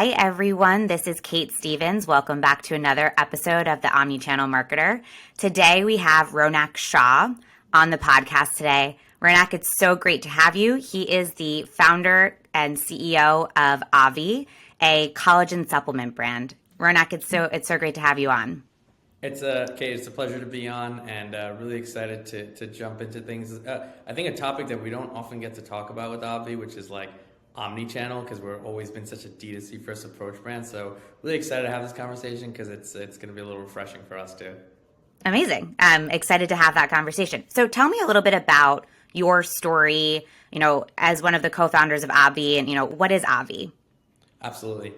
Hi, everyone. This is Kate Stevens. Welcome back to another episode of The Omnichannel Marketer. Today, we have Ronak Shah on the podcast today. Ronak, it's so great to have you. He is the founder and CEO of Obvi, a collagen supplement brand. Ronak, it's so great to have you on. Kate, it's a pleasure to be on, and really excited to jump into things. I think a topic that we don't often get to talk about with Obvi, which is like omni-channel, because we've always been such a DTC first approach brand. So really excited to have this conversation because it's going to be a little refreshing for us too. Amazing. I'm excited to have that conversation. So tell me a little bit about your story, as one of the co-founders of Obvi, and, what is Obvi? Absolutely.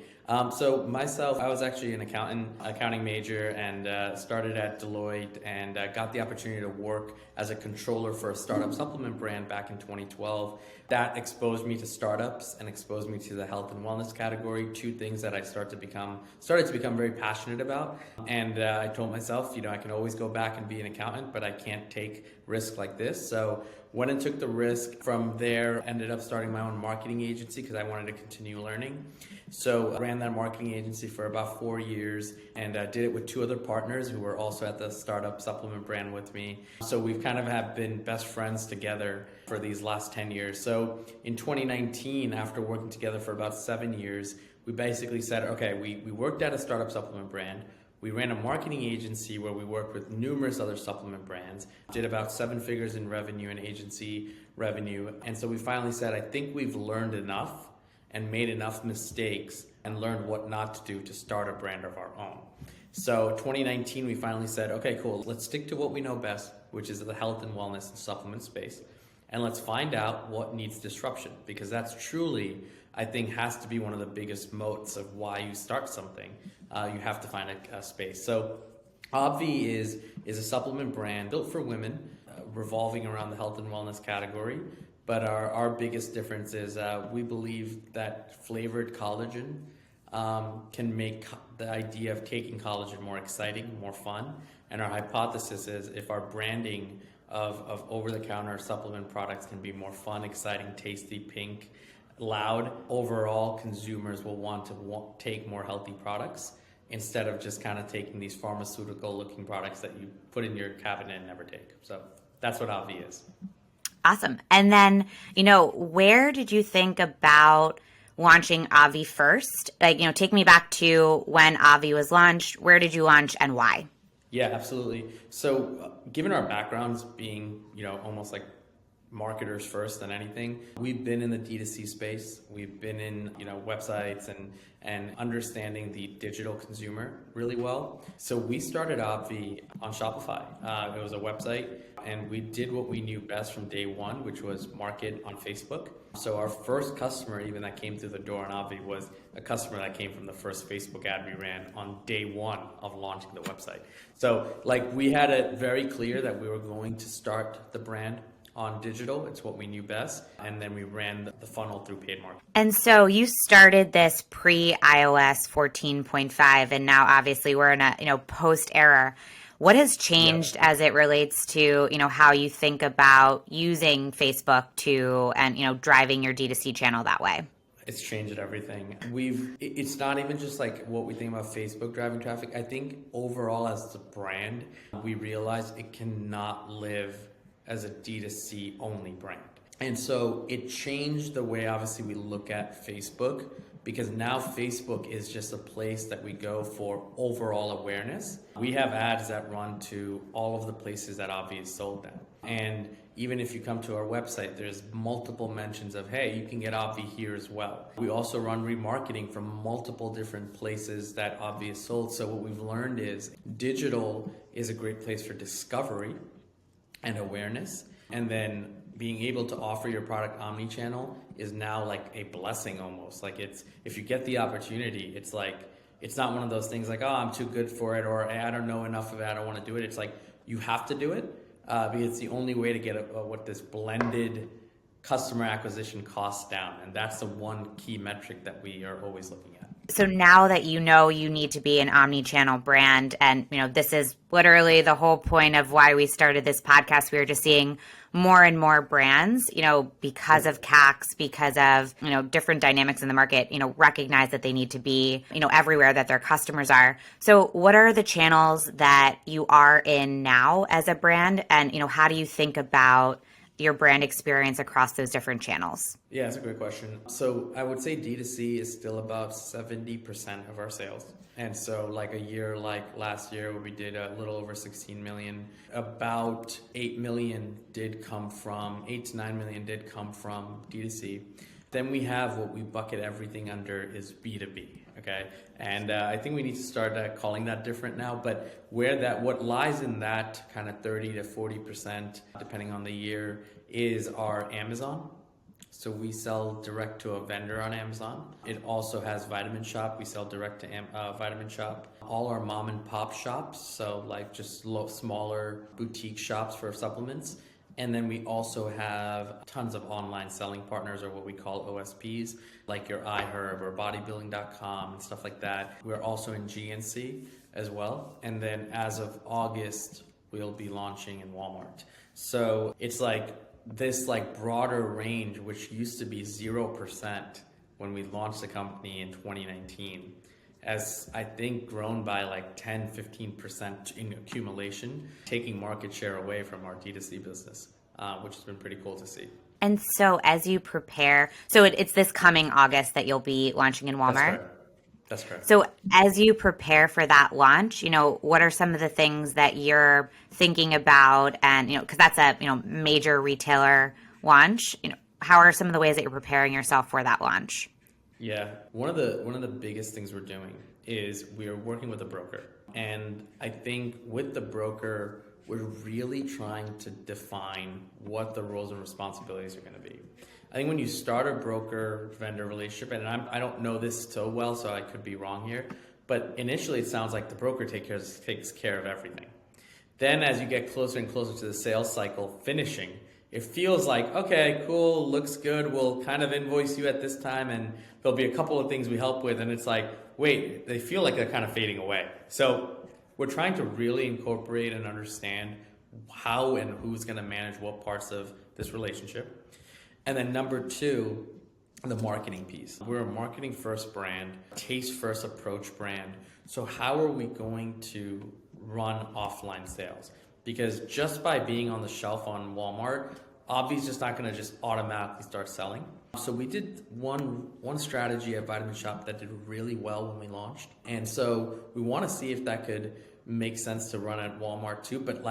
So myself, I was actually an accounting major, and started at Deloitte, and got the opportunity to work as a controller for a startup supplement brand back in 2012. That exposed me to startups and exposed me to the health and wellness category, two things that I started to become very passionate about. And I told myself, I can always go back and be an accountant, but I can't take risks like this. So went and took the risk. From there, ended up starting my own marketing agency because I wanted to continue learning. So I ran that marketing agency for about 4 years, and did it with two other partners who were also at the startup supplement brand with me. So we've kind of have been best friends together for these last 10 years. So in 2019, after working together for about 7 years, we basically said, okay, we worked at a startup supplement brand. We ran a marketing agency where we worked with numerous other supplement brands, did about 7 figures in revenue and agency revenue. And so we finally said, I think we've learned enough and made enough mistakes and learned what not to do to start a brand of our own. So 2019, we finally said, okay, cool, let's stick to what we know best, which is the health and wellness and supplement space. And let's find out what needs disruption, because that's truly, I think, has to be one of the biggest moats of why you start something. You have to find a space. So Obvi is a supplement brand built for women, revolving around the health and wellness category. But our biggest difference is we believe that flavored collagen can make the idea of taking collagen more exciting, more fun. And our hypothesis is if our branding of over-the-counter supplement products can be more fun, exciting, tasty, pink, loud, overall consumers will want to take more healthy products instead of just kind of taking these pharmaceutical-looking products that you put in your cabinet and never take. So that's what Obvi is. Awesome. And then, where did you think about launching Obvi first? Take me back to when Obvi was launched. Where did you launch and why? Yeah, absolutely. So given our backgrounds being, almost like marketers first than anything, we've been in the D2C space. We've been in, websites and understanding the digital consumer really well. So we started Obvi on Shopify. It was a website, and we did what we knew best from day one, which was market on Facebook. So our first customer even that came through the door on Obvi was a customer that came from the first Facebook ad we ran on day one of launching the website. So we had it very clear that we were going to start the brand on digital. It's what we knew best. And then we ran the funnel through paid marketing. And so you started this pre-iOS 14.5, and now obviously we're in a post-era. What has changed as it relates to, how you think about using Facebook and driving your D2C channel that way? It's changed everything. It's not even just like what we think about Facebook driving traffic. I think overall as a brand, we realize it cannot live as a D2C only brand. And so it changed the way obviously we look at Facebook, because now Facebook is just a place that we go for overall awareness. We have ads that run to all of the places that Obvi is sold at. And even if you come to our website, there's multiple mentions of, hey, you can get Obvi here as well. We also run remarketing from multiple different places that Obvi is sold. So what we've learned is digital is a great place for discovery and awareness, and then being able to offer your product omni-channel is now like a blessing almost. Like if you get the opportunity, it's not one of those things like, oh, I'm too good for it, or I don't know enough of it, I don't want to do it. It's like you have to do it because it's the only way to get what this blended customer acquisition costs down, and that's the one key metric that we are always looking at. So now that you know you need to be an omni-channel brand, and this is literally the whole point of why we started this podcast. We were just seeing more and more brands, because of CACs, because of different dynamics in the market, recognize that they need to be everywhere that their customers are. So what are the channels that you are in now as a brand, and how do you think about your brand experience across those different channels? Yeah, that's a great question. So I would say D2C is still about 70% of our sales. And so like a year like last year where we did a little over 16 million, about 8 million did come from, 8 to 9 million did come from D2C. Then we have what we bucket everything under is B2B. Okay, and I think we need to start calling that different now. But what lies in that kind of 30 to 40%, depending on the year, is our Amazon. So we sell direct to a vendor on Amazon. It also has Vitamin Shop. We sell direct to Vitamin Shop. All our mom and pop shops, so like just smaller boutique shops for supplements. And then we also have tons of online selling partners, or what we call OSPs, like your iHerb or bodybuilding.com and stuff like that. We're also in GNC as well. And then as of August, we'll be launching in Walmart. So it's like this broader range, which used to be 0% when we launched the company in 2019, has I think grown by like 10-15% in accumulation, taking market share away from our D2C business, which has been pretty cool to see. And so as you prepare, so it's this coming August that you'll be launching in Walmart? That's correct. So as you prepare for that launch, what are some of the things that you're thinking about? And, because that's a, major retailer launch, how are some of the ways that you're preparing yourself for that launch? Yeah, one of the biggest things we're doing is we're working with a broker. And I think with the broker, we're really trying to define what the roles and responsibilities are going to be. I think when you start a broker-vendor relationship, and I don't know this so well, so I could be wrong here, but initially it sounds like the broker takes care of everything. Then as you get closer and closer to the sales cycle finishing, it feels like, okay, cool, looks good, we'll kind of invoice you at this time, and there'll be a couple of things we help with, and it's like, wait, they feel like they're kind of fading away. So we're trying to really incorporate and understand how and who's going to manage what parts of this relationship. And then number two, the marketing piece. We're a marketing first brand, taste first approach brand. So how are we going to run offline sales? Because just by being on the shelf on Walmart, Obvi's just not going to just automatically start selling. So we did one strategy at Vitamin Shop that did really well when we launched. And so we want to see if that could make sense to run at Walmart too, but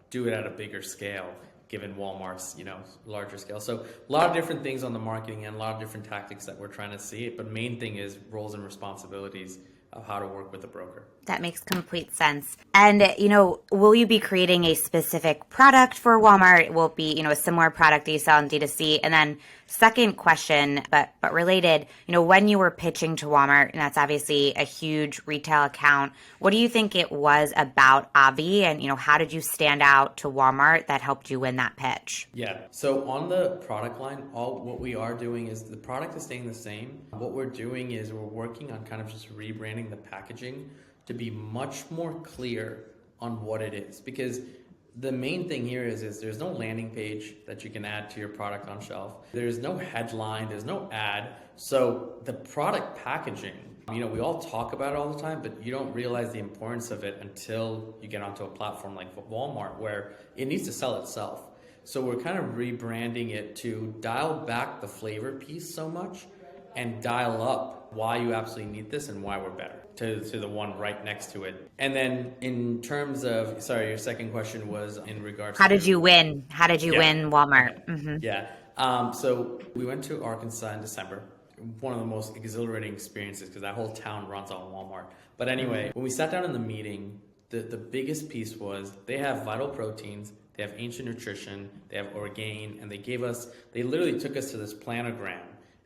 do it at a bigger scale, given Walmart's, larger scale. So a lot of different things on the marketing and a lot of different tactics that we're trying to see. But main thing is roles and responsibilities of how to work with a broker. That makes complete sense. And, will you be creating a specific product for Walmart? Will it be, a similar product that you sell in D2C? And then second question, but related, when you were pitching to Walmart, and that's obviously a huge retail account, what do you think it was about Obvi, and, how did you stand out to Walmart that helped you win that pitch? Yeah, so on the product line, what we are doing is the product is staying the same. What we're doing is we're working on kind of just rebranding the packaging to be much more clear on what it is. Because the main thing here is there's no landing page that you can add to your product on shelf. There's no headline, there's no ad. So the product packaging, we all talk about it all the time, but you don't realize the importance of it until you get onto a platform like Walmart, where it needs to sell itself. So we're kind of rebranding it to dial back the flavor piece so much and dial up why you absolutely need this and why we're better to the one right next to it. And then in terms of, sorry, your second question was in regards How did you win? How did you win Walmart? Mm-hmm. Yeah. So we went to Arkansas in December. One of the most exhilarating experiences because that whole town runs on Walmart. But anyway, when we sat down in the meeting, the biggest piece was they have vital proteins, they have ancient nutrition, they have Orgain, and they literally took us to this planogram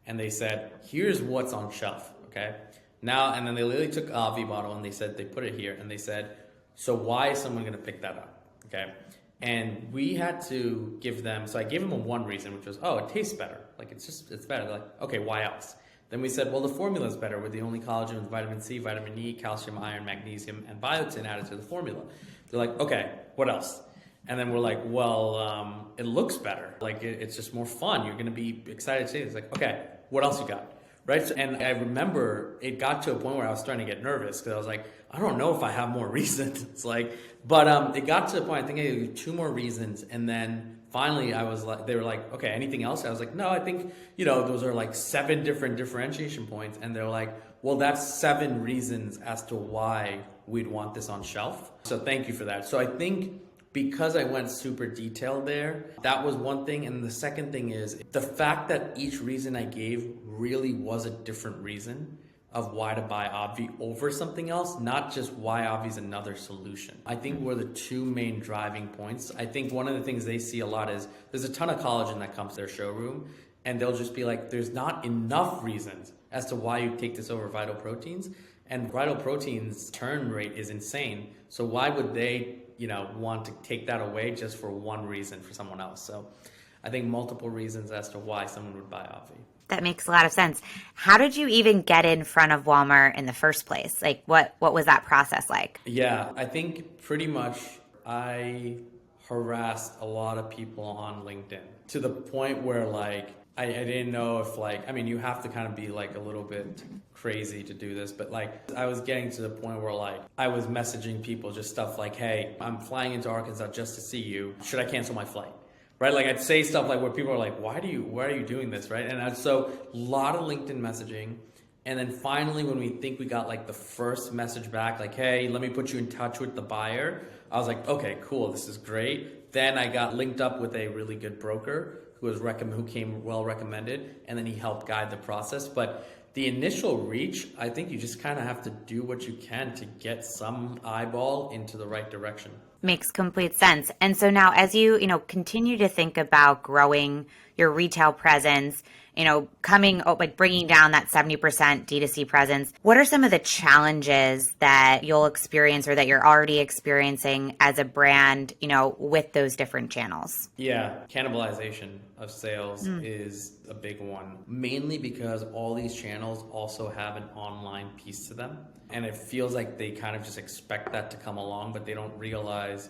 and they said, here's what's on shelf, okay? Now, and then they literally took Obvi bottle and they put it here and they said, so why is someone gonna pick that up, okay? And we had to give them, so I gave them one reason, which was, oh, it tastes better. It's better. They're like, okay, why else? Then we said, well, the formula is better. We're the only collagen with vitamin C, vitamin E, calcium, iron, magnesium, and biotin added to the formula. They're like, okay, what else? And then we're like, well, it looks better. Like, it's just more fun. You're going to be excited to see it. It's like, okay, what else you got? Right? And I remember it got to a point where I was starting to get nervous because I was like, I don't know if I have more reasons. It's like, but it got to the point, I think I gave 2 more reasons. And then finally I was like, they were like, okay, anything else? I was like, no, I think, those are like 7 different differentiation points. And they're like, well, that's 7 reasons as to why we'd want this on shelf. So thank you for that. So I think because I went super detailed there, that was one thing. And the second thing is the fact that each reason I gave really was a different reason of why to buy Obvi over something else, not just why Obvi is another solution. I think were the 2 main driving points. I think one of the things they see a lot is there's a ton of collagen that comes to their showroom, and they'll just be like, there's not enough reasons as to why you take this over Vital Proteins. And Vital Proteins turn rate is insane. So why would they, want to take that away just for one reason for someone else? So I think multiple reasons as to why someone would buy Obvi. That makes a lot of sense. How did you even get in front of Walmart in the first place? Like, what was that process like? Yeah, I think pretty much I harassed a lot of people on LinkedIn to the point where like I didn't know if you have to kind of be like a little bit crazy to do this, but like I was getting to the point where like I was messaging people just stuff like, hey, I'm flying into Arkansas just to see you. Should I cancel my flight? Right? Like I'd say stuff like where people are like, why are you doing this? Right? And so a lot of LinkedIn messaging. And then finally, when we think we got like the first message back, like, hey, let me put you in touch with the buyer. I was like, okay, cool. This is great. Then I got linked up with a really good broker who came well recommended. And then he helped guide the process. But the initial reach, I think you just kind of have to do what you can to get some eyeball into the right direction. Makes complete sense. And so now as you, continue to think about growing your retail presence, bringing down that 70% D2C presence, what are some of the challenges that you'll experience or that you're already experiencing as a brand, with those different channels? Yeah, cannibalization of sales is a big one, mainly because all these channels also have an online piece to them. And it feels like they kind of just expect that to come along, but they don't realize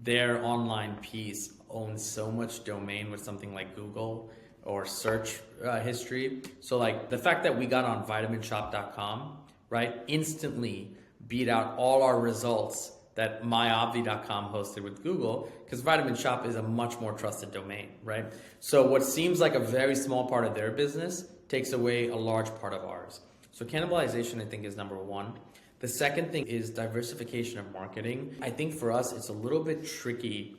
their online piece owns so much domain with something like Google or search history. So like the fact that we got on vitaminshop.com, right, instantly beat out all our results that myobvi.com hosted with Google, because Vitamin Shop is a much more trusted domain, right? So what seems like a very small part of their business takes away a large part of ours. So cannibalization, I think, is number one. The second thing is diversification of marketing. I think for us, it's a little bit tricky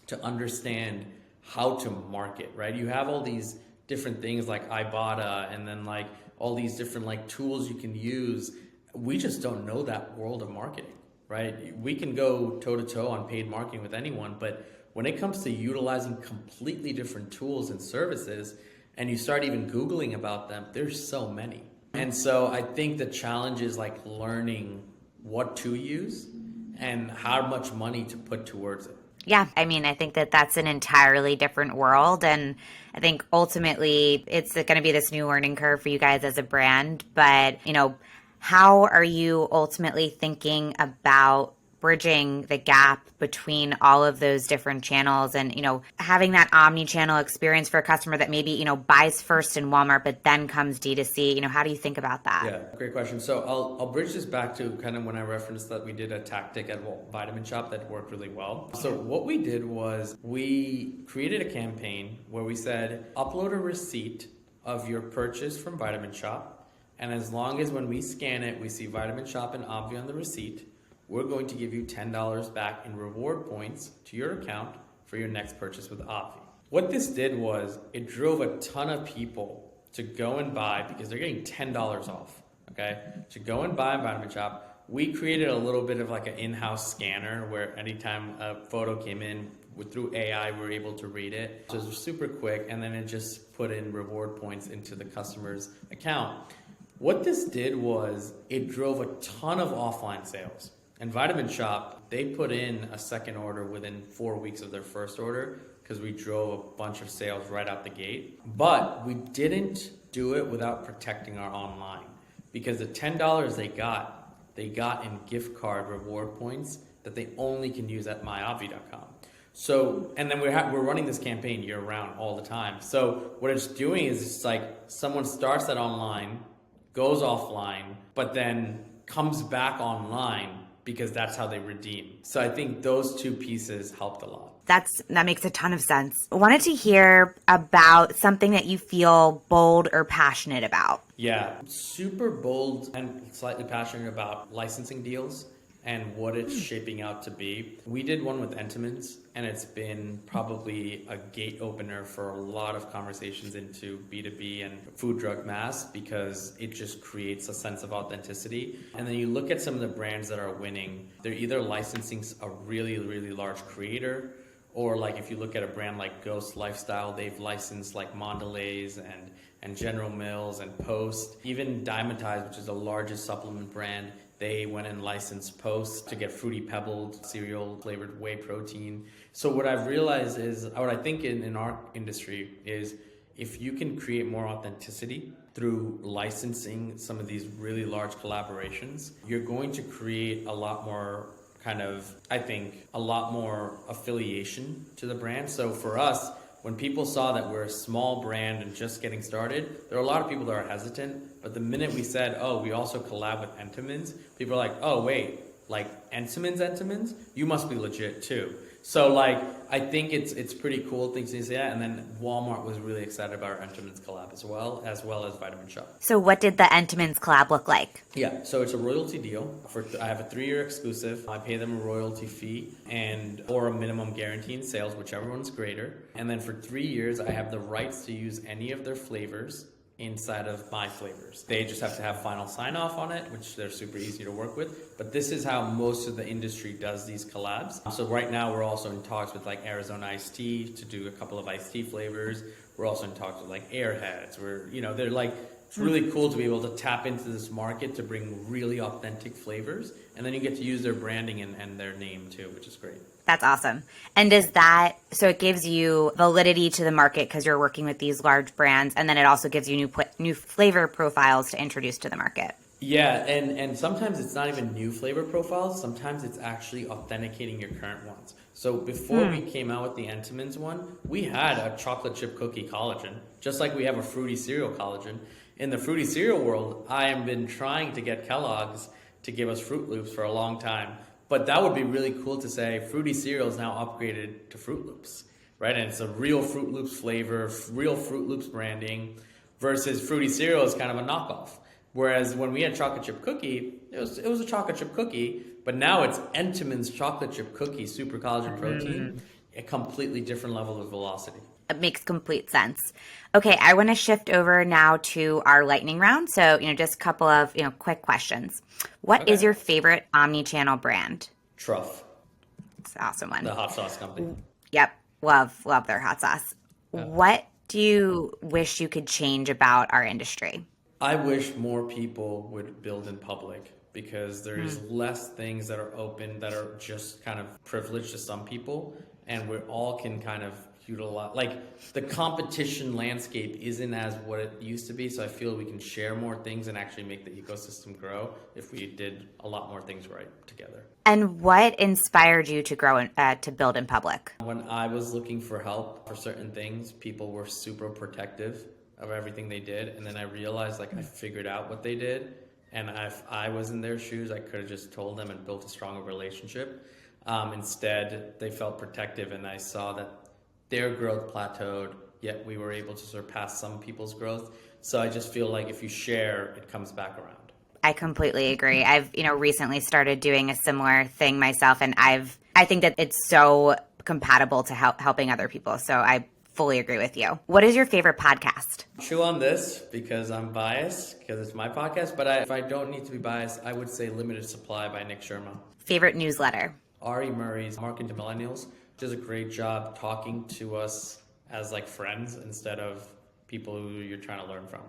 to understand how to market, right? You have all these different things like Ibotta and then like all these different like tools you can use. We just don't know that world of marketing, right? We can go toe to toe on paid marketing with anyone, but when it comes to utilizing completely different tools and services, and you start even Googling about them, there's so many. And so I think the challenge is like learning what to use and how much money to put towards it. Yeah, I think that that's an entirely different world. And I think ultimately it's going to be this new learning curve for you guys as a brand. But, how are you ultimately thinking about bridging the gap between all of those different channels and, having that omni-channel experience for a customer that maybe, buys first in Walmart, but then comes D2C? How do you think about that? Yeah, great question. So I'll bridge this back to kind of when I referenced that we did a tactic at Vitamin Shop that worked really well. So what we did was we created a campaign where we said, upload a receipt of your purchase from Vitamin Shop. And as long as when we scan it, we see Vitamin Shop and Obvi on the receipt, we're going to give you $10 back in reward points to your account for your next purchase with Obvi. What this did was it drove a ton of people to go and buy because they're getting $10 off, okay? To go and buy Vitamin Shop. We created a little bit of like an in-house scanner where anytime a photo came in, through AI, we were able to read it. So it was super quick, and then it just put in reward points into the customer's account. What this did was it drove a ton of offline sales. And Vitamin Shop, they put in a second order within 4 weeks of their first order because we drove a bunch of sales right out the gate. But we didn't do it without protecting our online, because the $10 they got in gift card reward points that they only can use at myobvi.com. So, and then we're running this campaign year round all the time. So what it's doing is it's like someone starts that online, goes offline, but then comes back online because that's how they redeem. So I think those two pieces helped a lot. That makes a ton of sense. I wanted to hear about something that you feel bold or passionate about. Yeah, super bold and slightly passionate about licensing deals and what it's shaping out to be. We did one with Entenmann's, and it's been probably a gate opener for a lot of conversations into B2B and food, drug, mass, because it just creates a sense of authenticity. And then you look at some of the brands that are winning, they're either licensing a really, really large creator, or like if you look at a brand like Ghost Lifestyle, they've licensed like Mondelez and General Mills and Post. Even Dymatize, which is the largest supplement brand, they went and licensed Post to get Fruity Pebbled cereal flavored whey protein. So what I've realized is, what I think in our industry is, if you can create more authenticity through licensing some of these really large collaborations, you're going to create a lot more a lot more affiliation to the brand. So for us, when people saw that we're a small brand and just getting started, there are a lot of people that are hesitant. But the minute we said, oh, we also collab with Entenmann's, people are like, oh, wait, like Entenmann's? You must be legit too. So like, I think it's pretty cool things to say that. And then Walmart was really excited about our Entenmann's collab as well as Vitamin Shoppe. So what did the Entenmann's collab look like? Yeah, so it's a royalty deal. I have a 3-year exclusive. I pay them a royalty fee or a minimum guarantee in sales, whichever one's greater. And then for 3 years, I have the rights to use any of their flavors inside of my flavors. They just have to have final sign off on it, which they're super easy to work with. But this is how most of the industry does these collabs. So right now we're also in talks with like Arizona Iced Tea to do a couple of iced tea flavors. We're also in talks with like Airheads, where, they're like, it's really cool to be able to tap into this market to bring really authentic flavors. And then you get to use their branding and their name too, which is great. That's awesome. And so it gives you validity to the market because you're working with these large brands, and then it also gives you new flavor profiles to introduce to the market. Yeah, and sometimes it's not even new flavor profiles. Sometimes it's actually authenticating your current ones. So before we came out with the Entenmann's one, we had a chocolate chip cookie collagen, just like we have a fruity cereal collagen. In the fruity cereal world, I have been trying to get Kellogg's to give us Fruit Loops for a long time. But that would be really cool to say Fruity Cereal is now upgraded to Fruit Loops, right? And it's a real Fruit Loops flavor, real Fruit Loops branding, versus Fruity Cereal is kind of a knockoff. Whereas when we had chocolate chip cookie, it was a chocolate chip cookie, but now it's Entenmann's chocolate chip cookie, super collagen protein, a completely different level of velocity. It makes complete sense. Okay, I want to shift over now to our lightning round. So, just a couple of, quick questions. What is your favorite omni-channel brand? Truff. It's an awesome one. The hot sauce company. Yep. Love their hot sauce. Yeah. What do you wish you could change about our industry? I wish more people would build in public, because there's less things that are open that are just kind of privileged to some people, and we all can kind of utilize, like, the competition landscape isn't as what it used to be. So I feel we can share more things and actually make the ecosystem grow if we did a lot more things right together. And what inspired you to grow to build in public? When I was looking for help for certain things, people were super protective of everything they did. And then I realized, like, I figured out what they did. And if I was in their shoes, I could have just told them and built a stronger relationship. Instead, they felt protective, and I saw that their growth plateaued, yet we were able to surpass some people's growth. So I just feel like if you share, it comes back around. I completely agree. I've, recently started doing a similar thing myself, and I think that it's so compatible to helping other people. So I fully agree with you. What is your favorite podcast? Chew on this because I'm biased, because it's my podcast, but if I don't need to be biased, I would say Limited Supply by Nick Sherman. Favorite newsletter? Ari Murray's Marketing to Millennials does a great job talking to us as like friends instead of people who you're trying to learn from.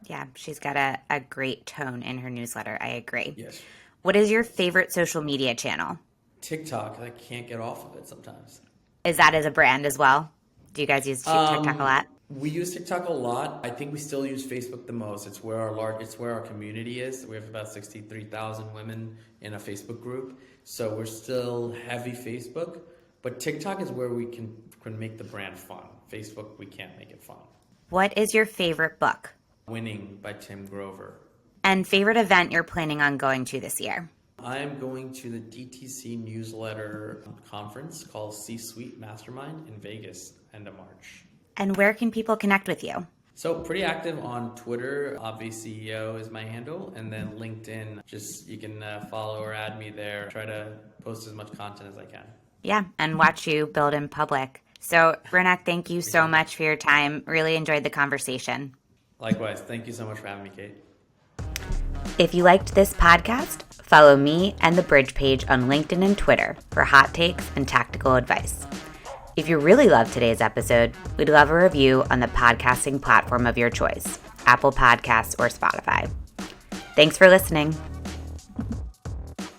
Yeah, she's got a great tone in her newsletter. I agree. Yes. What is your favorite social media channel? TikTok, I can't get off of it sometimes. Is that as a brand as well? Do you guys use TikTok a lot? We use TikTok a lot. I think we still use Facebook the most. It's where our community is. We have about 63,000 women in a Facebook group. So we're still heavy Facebook, but TikTok is where we can make the brand fun. Facebook, we can't make it fun. What is your favorite book? Winning by Tim Grover. And favorite event you're planning on going to this year? I am going to the DTC newsletter conference called C-Suite Mastermind in Vegas, end of March. And where can people connect with you? So pretty active on Twitter. Obvi CEO is my handle. And then LinkedIn, just you can follow or add me there. Try to post as much content as I can. Yeah, and watch you build in public. So Ronak, thank you so much for your time. Really enjoyed the conversation. Likewise. Thank you so much for having me, Kate. If you liked this podcast, follow me and The Bridge page on LinkedIn and Twitter for hot takes and tactical advice. If you really loved today's episode, we'd love a review on the podcasting platform of your choice, Apple Podcasts or Spotify. Thanks for listening.